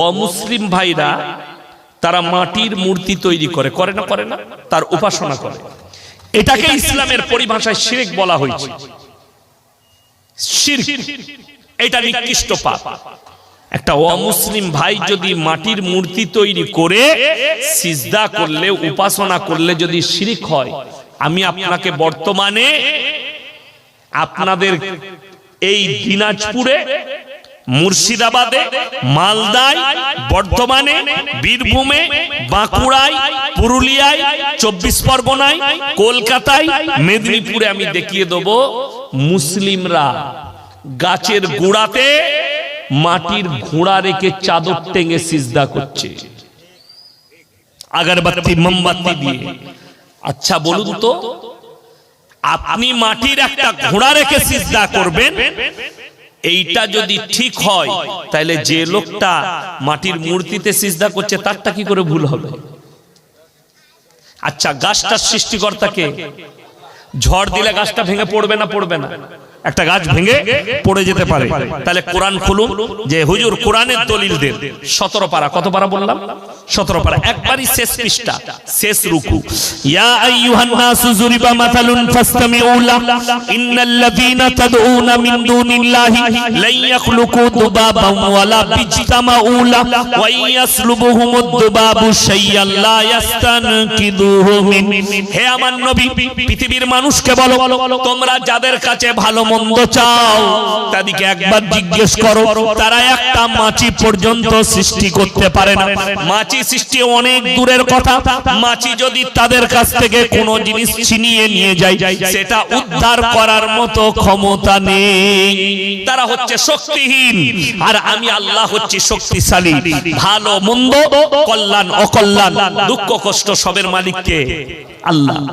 অমুসলিম ভাইরা তারা মাটির মূর্তি তৈরি করে, করে না করে না, তার উপাসনা করে। এটাকে ইসলামের পরিভাষায় শিরক বলা হয়েছে। শিরক এটা নিকৃষ্ট পাপ। একটা অমুসলিম ভাই যদি মাটির মূর্তি তৈরি করে সিজদা করলে, উপাসনা করলে যদি শিরক হয়, আমি আপনাকে বর্তমানে আপনাদের এই দিনাজপুরে, মুর্শিদাবাদে, মালদায়, বর্ধমানে, বীরভূমে, বাঁকুড়ায়, পুরুলিয়ায়, 24 পরগনায়, কলকাতায়, মেদিনীপুরে আমি দেখিয়ে দেব মুসলিমরা গাছের গোড়াতে মাটির ঘোড়া রেখে চাদর টেঙে সিজদা করছে আগরবাতি মোমবাতি দিয়ে। আচ্ছা বলুন তো, আপনি মাটির একটা ঘোড়া রেখে সিজদা করবেন, এইটা যদি ঠিক হয় তাহলে যে লোকটা মাটির মূর্তিতে সিজদা করছে তারটা কি করে ভুল হবে? আচ্ছা, গাছটার সৃষ্টিকর্তাকে, ঝড় দিলে গাছটা ভেঙে পড়বে না পড়বে না? একটা গাছ ভেঙে পড়ে যেতে পারে। তাহলে কোরআন খুলুন, যে হুজুর কোরআনের দলিল দেন। 17 পারা, কত পারা বললাম? 17 পারা, একবারই শেষ পৃষ্ঠা, শেষ রুকু। ইয়া আইয়ুহান নাসু যুরিবা মাসালুন ফাসতামিউ লাহু ইন্নাল্লাযীনা তাদউনা মিন দুনিল্লাহি লা ইয়াখলুকু দুবাবান ওয়ালা বিজতামাউ লাহু ওয়া ইয়াসলুবুহুমুদ দুবাবু শাইয়ান লা ইয়াস্তানকিদুহু মিন। হে আমার নবী, পৃথিবীর মানুষকে বলো, তোমরা যাদের কাছে ভালো মন্দ চাও তাদেরকে একবার জিজ্ঞেস করো, তারা একটা মাছি পর্যন্ত সৃষ্টি করতে পারে না। মাছি সৃষ্টি অনেক দূরের কথা, মাছি যদি তাদের কাছ থেকে কোনো জিনিস ছিনিয়ে নিয়ে যায়, সেটা উদ্ধার করার মতো ক্ষমতা নেই। তারা হচ্ছে শক্তিহীন, আর আমি আল্লাহ হচ্ছি শক্তিশালী। ভালো মন্দ, কল্যাণ অকল্যাণ, দুঃখ কষ্ট সবের মালিক কে? আল্লাহ।